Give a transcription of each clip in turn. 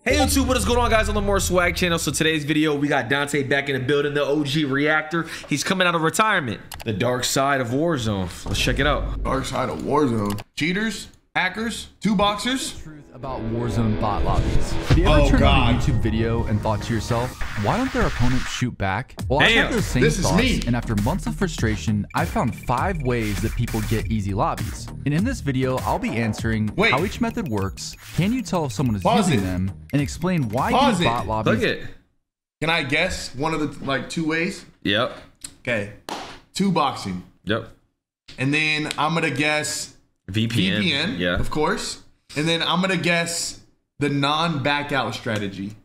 Hey YouTube, what is going on, guys? On the More Swagg channel. So today's video, we got Dante back in the building, the OG reactor. He's coming out of retirement. The dark side of Warzone. Let's check it out. Dark side of Warzone. Cheaters, hackers, two boxers. Truth about Warzone bot lobbies. Have you ever turned on a YouTube video and thought to yourself, why don't their opponents shoot back? Well, I had those same thoughts, and after months of frustration, I found 5 ways that people get easy lobbies. And in this video, I'll be answering how each method works, can you tell if someone is using them, and explain why do bot lobbies. Look it. Can I guess one of the 2 ways? Yep. Okay. 2 boxing. Yep. And then I'm gonna guess VPN. Yeah. Of course. And then I'm gonna guess the non-back out strategy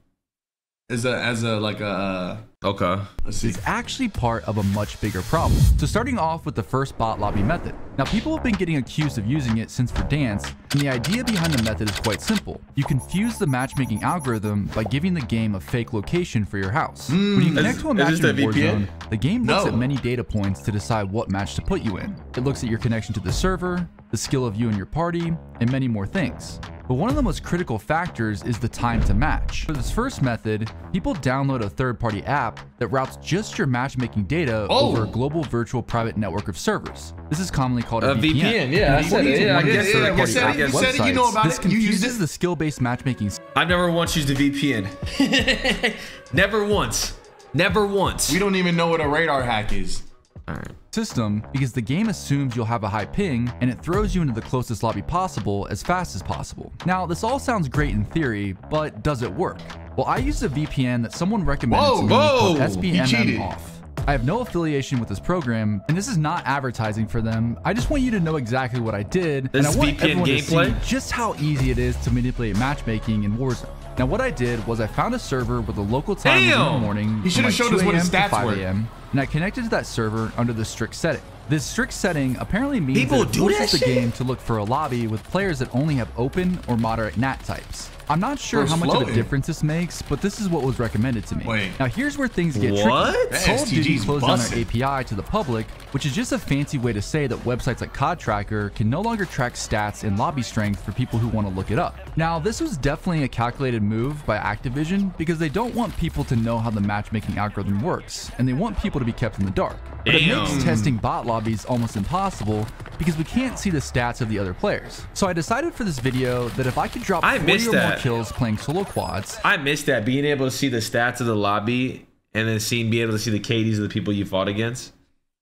as a okay. Let's see. It's actually part of a much bigger problem. So starting off with the first bot lobby method. Now people have been getting accused of using it since Verdansk, and the idea behind the method is quite simple. You confuse the matchmaking algorithm by giving the game a fake location for your house. When you connect to a match in Warzone, the game looks at many data points to decide what match to put you in. It looks at your connection to the server, the skill of you and your party, and many more things. But one of the most critical factors is the time to match. For this first method, people download a third-party app that routes just your matchmaking data over a global virtual private network of servers. This is commonly called a VPN. Yeah, I said it. Yeah, I guess it. You know about this confuses the skill-based matchmaking. I've never once used a VPN. Never once. Never once. We don't even know what a radar hack is. All right. System because the game assumes you'll have a high ping and it throws you into the closest lobby possible as fast as possible. Now this all sounds great in theory, but does it work? Well, I used a VPN that someone recommended to me called SBMM off. I have no affiliation with this program, and this is not advertising for them. I just want you to know exactly what I did, and I want everyone to see just how easy it is to manipulate matchmaking in Warzone. Now what I did was I found a server with a local time in the morning. He should have showed us what his stats were. And I connected to that server under the strict setting. This strict setting apparently means that it forces the game to look for a lobby with players that only have open or moderate NAT types. I'm not sure how much of a difference this makes, but this is what was recommended to me. Now here's where things get tricky. Call of Duty closed down their API to the public, which is just a fancy way to say that websites like COD Tracker can no longer track stats and lobby strength for people who want to look it up. Now this was definitely a calculated move by Activision because they don't want people to know how the matchmaking algorithm works, and they want people to be kept in the dark. But it makes testing bot lobbies almost impossible because we can't see the stats of the other players. So I decided for this video that if I could drop 40 or more kills playing solo quads. I missed that, being able to see the stats of the lobby and then be able to see the KDs of the people you fought against.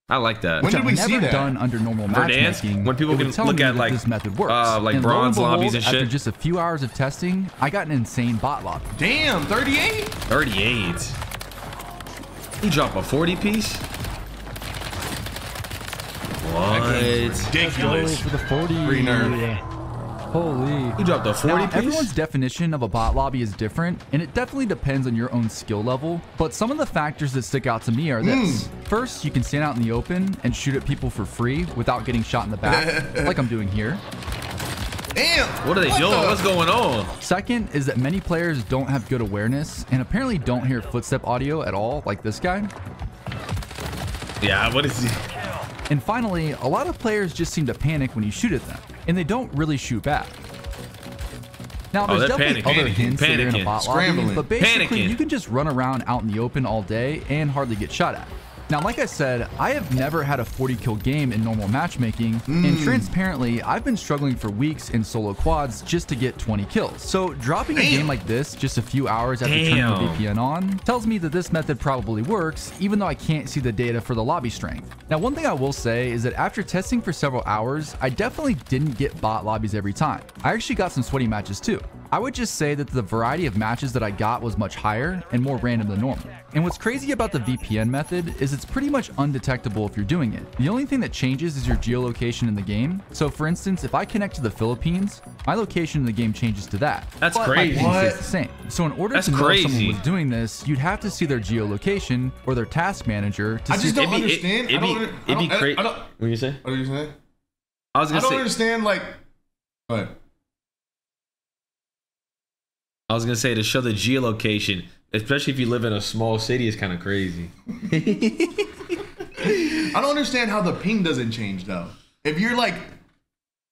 I like that. Which I've never done under normal matchmaking. When people can look at like this method works. Like bronze lobbies and shit. After just a few hours of testing, I got an insane bot lobby. Damn, 38? 38. You drop a 40 piece? What? Ridiculous. For the 40. Holy. You dropped a 40 piece? Everyone's definition of a bot lobby is different, and it definitely depends on your own skill level. But some of the factors that stick out to me are this. First, you can stand out in the open and shoot at people for free without getting shot in the back, like I'm doing here. Damn. What are they doing? What's going on? Second is that many players don't have good awareness and apparently don't hear footstep audio at all, like this guy. Yeah, what is he? And finally, a lot of players just seem to panic when you shoot at them, and they don't really shoot back. Now, there's definitely other hints that you're in a bot lobby, but basically you can just run around out in the open all day and hardly get shot at. Now, like I said, I have never had a 40 kill game in normal matchmaking, and transparently, I've been struggling for weeks in solo quads just to get 20 kills. So dropping a game like this just a few hours after turning the VPN on tells me that this method probably works, even though I can't see the data for the lobby strength. Now, one thing I will say is that after testing for several hours, I definitely didn't get bot lobbies every time. I actually got some sweaty matches too. I would just say that the variety of matches that I got was much higher and more random than normal. And what's crazy about the VPN method is it's pretty much undetectable if you're doing it. The only thing that changes is your geolocation in the game. So for instance, if I connect to the Philippines, my location in the game changes to that. That's crazy. My ping stays the same. So in order to know if someone was doing this, you'd have to see their geolocation or their task manager to see. I just don't understand. It'd be crazy. What do you say? What are you saying? I don't understand, like, what? I was gonna say, to show the geolocation, especially if you live in a small city, is kind of crazy. I don't understand how the ping doesn't change though. If you're like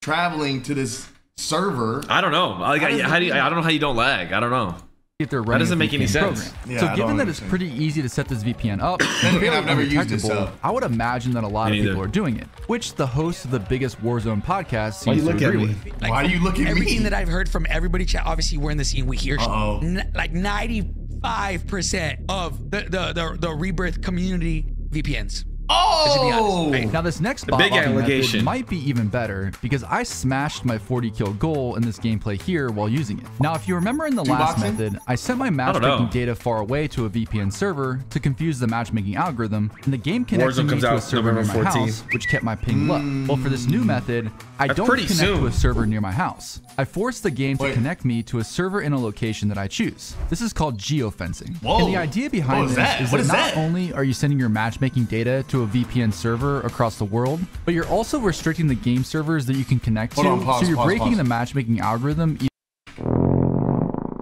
traveling to this server, I don't know. Like, I don't know how you don't lag. I don't know. if they're running. That doesn't make any sense. Yeah, so given that it's pretty easy to set this VPN up, I've never used it, so I would imagine that a lot of people are doing it, which the host of the biggest Warzone podcast seems to agree with. Like, why do you look at me? Everything that I've heard from everybody, chat. Obviously, we're in the scene. We hear like 95% of the Rebirth community VPNs. Oh! Right, now this next bot method might be even better because I smashed my 40 kill goal in this gameplay here while using it. Now, if you remember in the last method, I sent my matchmaking data far away to a VPN server to confuse the matchmaking algorithm, and the game connected me to a server near my house, which kept my ping low. Well, for this new method, I don't connect to a server near my house. I forced the game to connect me to a server in a location that I choose. This is called geofencing. And the idea behind this is that not only are you sending your matchmaking data to a VPN server across the world, but you're also restricting the game servers that you can connect to, so you're breaking the matchmaking algorithm.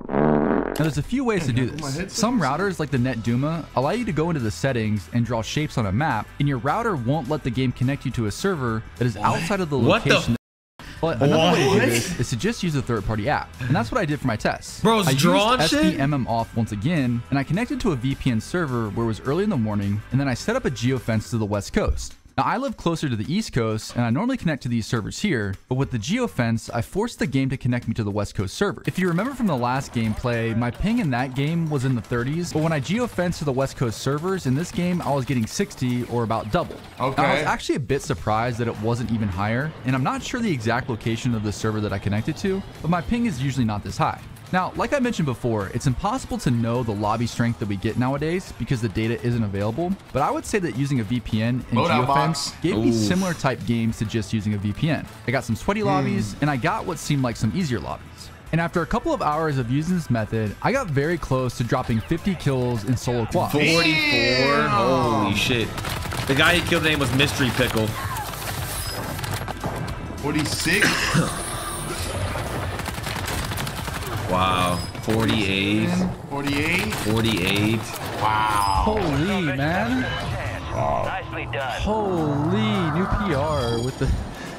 Now, there's a few ways to do this. Some routers, like the NetDuma, allow you to go into the settings and draw shapes on a map, and your router won't let the game connect you to a server that is outside of the location. But another way to do this is to just use a third-party app, and that's what I did for my tests. Bro, I used SBMM off once again, and I connected to a VPN server where it was early in the morning, and then I set up a geofence to the west coast. Now, I live closer to the East Coast, and I normally connect to these servers here, but with the geofence, I forced the game to connect me to the West Coast server. If you remember from the last gameplay, my ping in that game was in the 30s, but when I geofenced to the West Coast servers, in this game, I was getting 60 or about double. Okay. Now, I was actually a bit surprised that it wasn't even higher, and I'm not sure the exact location of the server that I connected to, but my ping is usually not this high. Now, like I mentioned before, it's impossible to know the lobby strength that we get nowadays because the data isn't available, but I would say that using a VPN and geofence gave me similar type games to just using a VPN. I got some sweaty lobbies, and I got what seemed like some easier lobbies. And after a couple of hours of using this method, I got very close to dropping 50 kills in solo quad. 44? Holy shit. The guy he killed name was Mystery Pickle. 46? Wow. 48. 48? 48. Wow. Holy, man. Nicely done. Holy, new PR with the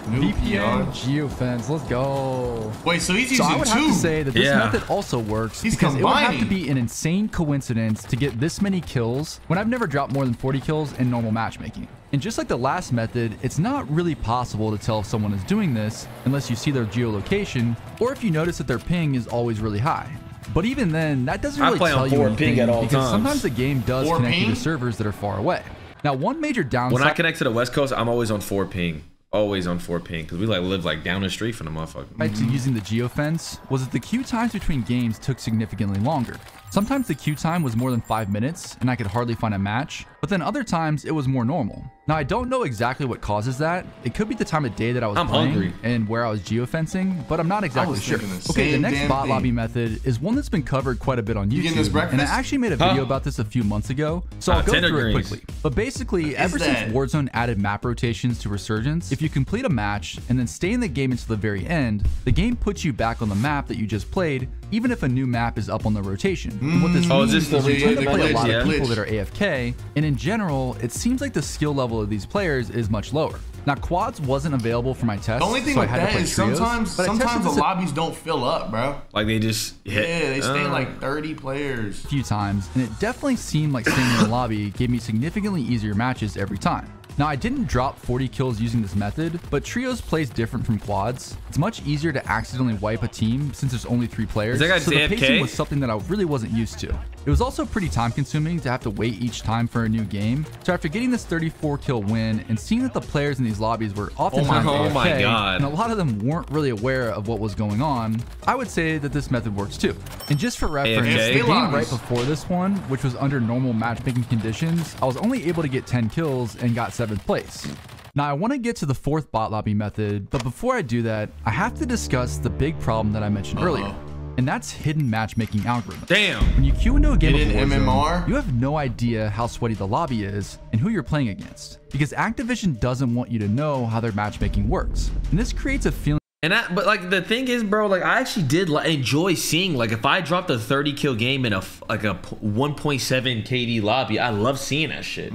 VPN geofence. Let's go. Wait, so he's using two? So I would have to say that this method also works because it would have to be an insane coincidence to get this many kills when I've never dropped more than 40 kills in normal matchmaking. And just like the last method, it's not really possible to tell if someone is doing this unless you see their geolocation or if you notice that their ping is always really high. But even then, that doesn't really tell you anything because sometimes the game does connect you to servers that are far away. Now, one major downside... When I connect to the West Coast, I'm always on 4 ping. Always on 4 ping because we live down the street from the motherfucker. To using the geofence was that the queue times between games took significantly longer. Sometimes the queue time was more than 5 minutes and I could hardly find a match, but then other times it was more normal. Now, I don't know exactly what causes that. It could be the time of day that I was playing and where I was geofencing, but I'm not exactly sure. Okay, the next bot lobby method is one that's been covered quite a bit on YouTube, and I actually made a video about this a few months ago, so I'll go through it quickly. But basically, ever since Warzone added map rotations to Resurgence, if you complete a match and then stay in the game until the very end, the game puts you back on the map that you just played, even if a new map is up on the rotation. And what this means is you tend to play a lot of people that are AFK, and in general, it seems like the skill level of these players is much lower. Now, quads wasn't available for my test. The only thing with that is sometimes the lobbies don't fill up, bro. Like they just hit. Yeah, they stay like 30 players. A few times, and it definitely seemed like staying in the lobby gave me significantly easier matches every time. Now, I didn't drop 40 kills using this method, but trios plays different from quads. It's much easier to accidentally wipe a team since there's only 3 players, so the pacing was something that I really wasn't used to. It was also pretty time consuming to have to wait each time for a new game. So after getting this 34 kill win and seeing that the players in these lobbies were oftentimes AFK, and a lot of them weren't really aware of what was going on, I would say that this method works too. And just for reference, the game right before this one, which was under normal matchmaking conditions, I was only able to get 10 kills and got 7th place. Now, I want to get to the 4th bot lobby method, but before I do that, I have to discuss the big problem that I mentioned earlier. And that's hidden matchmaking algorithms. Damn. When you queue into a game of Warzone, you have no idea how sweaty the lobby is and who you're playing against, because Activision doesn't want you to know how their matchmaking works. And this creates a feeling. But like the thing is, bro, like I actually did enjoy seeing, like if I dropped a 30 kill game in a 1.7 KD lobby, I love seeing that shit.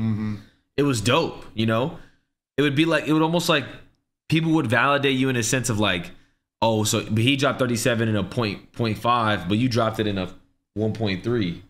It was dope, you know? It would be like, it would almost like people would validate you in a sense of like, oh, so but he dropped 37 in a .5, but you dropped it in a 1.3.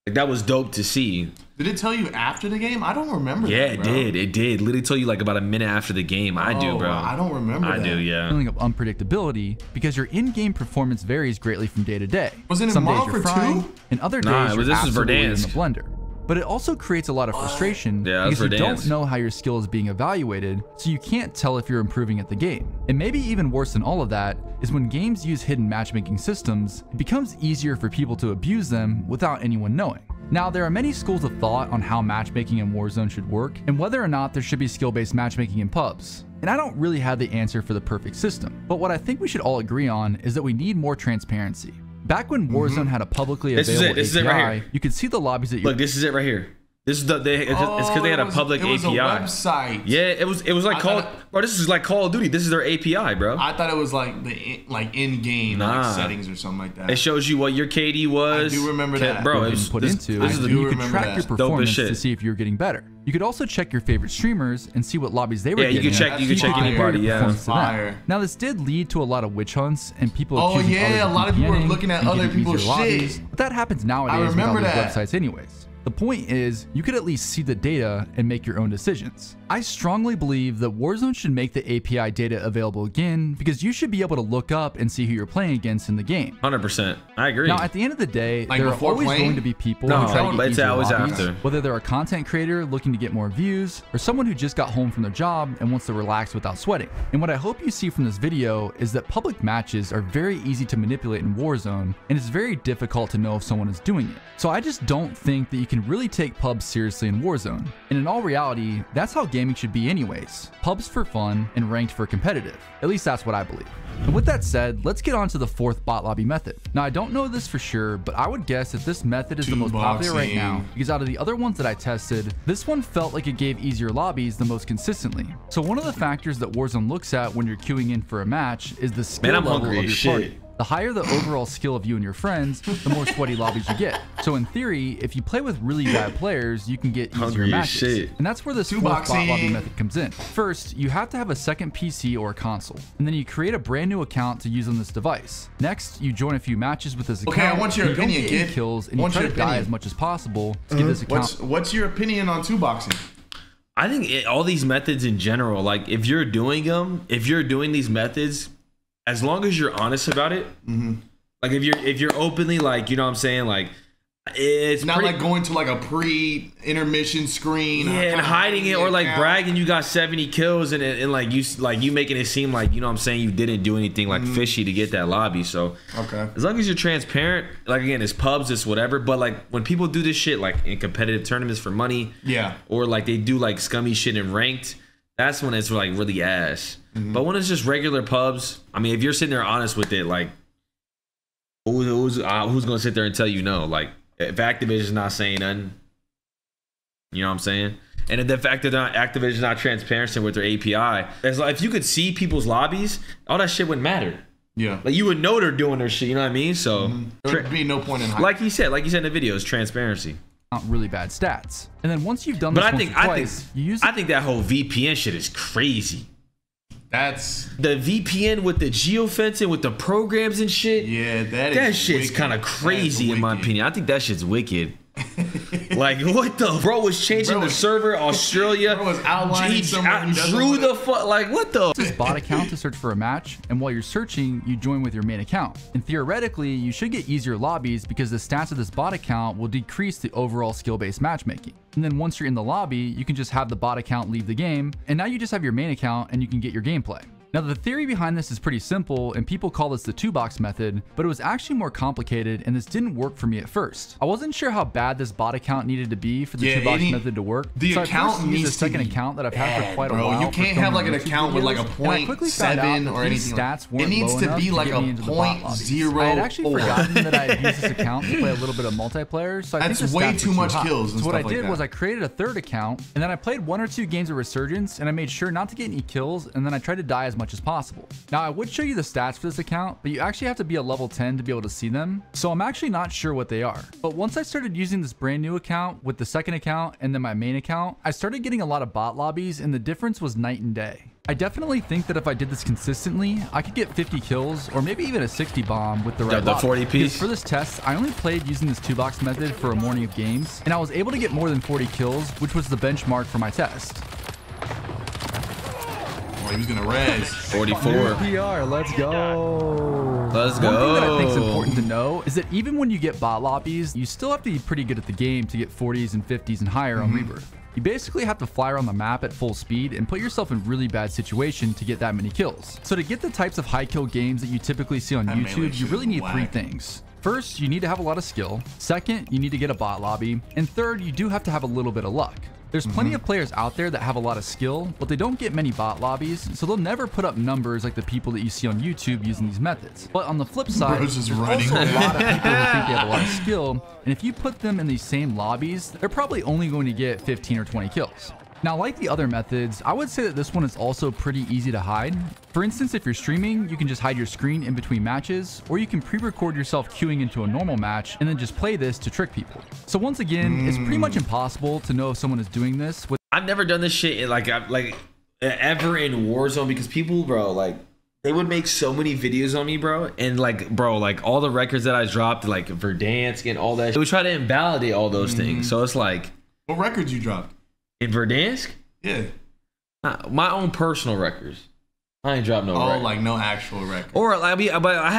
Like, that was dope to see. Did it tell you after the game? I don't remember. Yeah, that, it did. It did. Literally told you like about a minute after the game. I do, bro. I don't remember. I do, yeah. Feeling of unpredictability because your in-game performance varies greatly from day to day. Was it in Some days Mob you're for frying, 2? and other days you're this absolutely in the Verdansk. blender. But it also creates a lot of frustration because you don't know how your skill is being evaluated, so you can't tell if you're improving at the game. And maybe even worse than all of that is when games use hidden matchmaking systems, it becomes easier for people to abuse them without anyone knowing. Now, there are many schools of thought on how matchmaking in Warzone should work and whether or not there should be skill-based matchmaking in pubs. And I don't really have the answer for the perfect system, but what I think we should all agree on is that we need more transparency. Back when Warzone had a publicly available API, right here. you could see the lobbies that you look. This is it right here. This is it's because they had a public API. It was a website. Yeah, it was like bro. This is like Call of Duty. This is their API, bro. I thought it was like the in-game settings or something like that. It shows you what your KD was. I do remember that, bro. It was put into. You could track your performance to see if you're getting better. You could also check your favorite streamers and see what lobbies they were getting. Yeah, you can check anybody. Yeah. Now this did lead to a lot of witch hunts and people. Oh yeah, a lot of people were looking at other people's shit. But that happens nowadays with all these websites, anyways. The point is, you could at least see the data and make your own decisions. I strongly believe that Warzone should make the API data available again because you should be able to look up and see who you're playing against in the game. 100%. I agree. Now, at the end of the day, there are always going to be people who try to get easier lobbies, whether they're a content creator looking to get more views or someone who just got home from their job and wants to relax without sweating. And what I hope you see from this video is that public matches are very easy to manipulate in Warzone, and it's very difficult to know if someone is doing it. So I just don't think that you can really take pubs seriously in Warzone. And in all reality, that's how gaming should be anyways. Pubs for fun and ranked for competitive. At least that's what I believe. And with that said, let's get on to the fourth bot lobby method. Now, I don't know this for sure, but I would guess that this method is the most popular right now because out of the other ones that I tested, this one felt like it gave easier lobbies the most consistently. So one of the factors that Warzone looks at when you're queuing in for a match is the skill level of your party. The higher the overall skill of you and your friends, the more sweaty lobbies you get. So in theory, if you play with really bad players, you can get easier matches. And that's where this fourth bot lobby method comes in. First, you have to have a second PC or a console, and then you create a brand new account to use on this device. Next, you join a few matches with this account. Okay, I want your opinion, kid. Kills, and you try to die as much as possible to get this account. What's your opinion on two-boxing? I think all these methods in general, like if you're doing these methods, as long as you're honest about it, like if you're openly like, you know what I'm saying, like it's not like going to like a pre-intermission screen, and hiding it or like bragging you got 70 kills and like you making it seem like, you know what I'm saying, you didn't do anything like fishy to get that lobby. So as long as you're transparent, like again, it's pubs, it's whatever, but like when people do this shit like in competitive tournaments for money, or like they do like scummy shit in ranked, that's when it's like really ass. But when it's just regular pubs, I mean, if you're sitting there honest with it, like who's gonna sit there and tell you no? Like if Activision's not saying nothing, you know what I'm saying? And if the fact that Activision's not transparent with their API, it's like if you could see people's lobbies, all that shit wouldn't matter. Yeah, like you would know they're doing their shit. You know what I mean? So there would be no point in hiding. Like you said in the video, it's transparency. Really bad stats. And then once you've done this twice, I think that whole VPN shit is crazy. That's the VPN with the geofencing with the programs and shit. Yeah, that shit's kind of crazy in my opinion. I think that shit's wicked. Like what the bro was changing the server Australia. Bro was outlining drew the fuck like what the. This bot account to search for a match, and while you're searching, you join with your main account. And theoretically, you should get easier lobbies because the stats of this bot account will decrease the overall skill-based matchmaking. And then once you're in the lobby, you can just have the bot account leave the game, and now you just have your main account and you can get your gameplay. Now the theory behind this is pretty simple and people call this the two-box method, but it was actually more complicated and this didn't work for me at first. I wasn't sure how bad this bot account needed to be for the two-box method to work. The account needs a second account that I've had for quite a while. You can't have like an account with like a 0.7 or anything. It needs to be like a 0.04. I had actually forgotten that I had used this account to play a little bit of multiplayer, so I think the stats were way too much kills. So what I did was I created a third account and then I played 1 or 2 games of Resurgence and I made sure not to get any kills and then I tried to die as much as possible. Now I would show you the stats for this account, but you actually have to be a level 10 to be able to see them. So I'm actually not sure what they are. But once I started using this brand new account with the second account and then my main account, I started getting a lot of bot lobbies and the difference was night and day. I definitely think that if I did this consistently, I could get 50 kills or maybe even a 60 bomb with the right the 40 piece. For this test, I only played using this 2-box method for a morning of games, and I was able to get more than 40 kills, which was the benchmark for my test. Oh, he was gonna res. 44. PR, let's go. Let's go. One thing that I think is important to know is that even when you get bot lobbies, you still have to be pretty good at the game to get 40s and 50s and higher on Rebirth. You basically have to fly around the map at full speed and put yourself in really bad situation to get that many kills. So to get the types of high kill games that you typically see on YouTube, you really need three things. First, you need to have a lot of skill. Second, you need to get a bot lobby. And third, you do have to have a little bit of luck. There's plenty of players out there that have a lot of skill, but they don't get many bot lobbies, so they'll never put up numbers like the people that you see on YouTube using these methods. But on the flip side, there's also a lot of people who think they have a lot of skill, and if you put them in these same lobbies, they're probably only going to get 15 or 20 kills. Now, like the other methods, I would say that this one is also pretty easy to hide. For instance, if you're streaming, you can just hide your screen in between matches, or you can pre-record yourself queuing into a normal match and then just play this to trick people. So once again, it's pretty much impossible to know if someone is doing this. I've never done this shit in like ever in Warzone because people, bro, like they would make so many videos on me, bro, and like, bro, like all the records that I dropped, like Verdansk and all that, they would try to invalidate all those things. So it's like, what records you dropped? In Verdansk? Yeah. My own personal records. I ain't dropped no record. Like no actual record. Or like I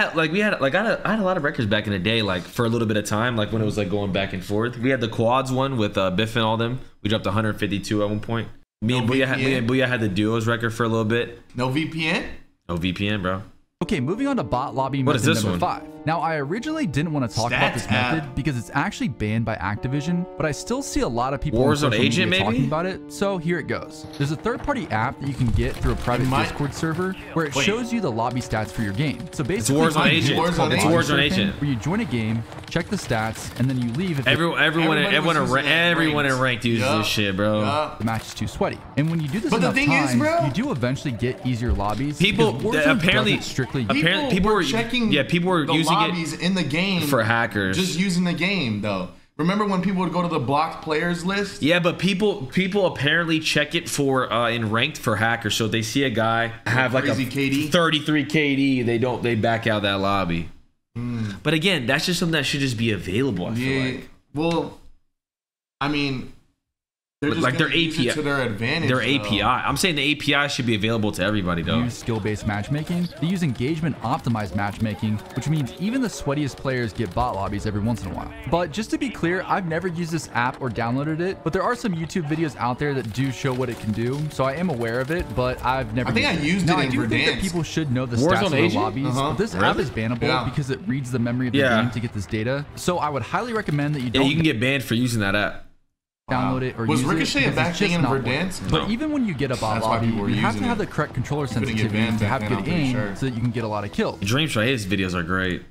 had a lot of records back in the day, like for a little bit of time, like when it was like going back and forth. We had the quads one with Biff and all them. We dropped 152 at one point. Me and Booya had the duos record for a little bit. No VPN? No VPN, bro. Okay, moving on to bot lobby method number 5. Now, I originally didn't want to talk about this method because it's actually banned by Activision, but I still see a lot of people on social media talking about it, so here it goes. There's a third-party app that you can get through a private Discord server where it shows you the lobby stats for your game. So basically, it's Warzone Agent. It's Warzone Agent. Where you join a game, check the stats, and then you leave. If everyone in ranked uses this shit, bro. The match is too sweaty, and when you do this enough times, you do eventually get easier lobbies. People apparently people were checking. Yeah, people were using lobbies in the game for hackers. Just using the game though. Remember when people would go to the blocked players list? Yeah, but people apparently check it for in ranked for hackers. So they see a guy have like a KD? 33 KD, they back out that lobby. But again, that's just something that should just be available. I feel like. Well, I mean, they're just like their API to their advantage. Their API. I'm saying the API should be available to everybody though. They use skill-based matchmaking. They use engagement optimized matchmaking, which means even the sweatiest players get bot lobbies every once in a while. But just to be clear, I've never used this app or downloaded it, but there are some YouTube videos out there that do show what it can do, so I am aware of it, but I've never used it. I used it in I do think that people should know the stats of the lobbies, but this app is bannable because it reads the memory of the game to get this data. So I would highly recommend that you don't. You can get banned for using that app. Download it or use it. Was Ricochet a back thing in Verdansk? But even when you get a bot lobby, you have to have the correct controller sensitivity to have good aim so that you can get a lot of kills. Dreamstrike, his videos are great.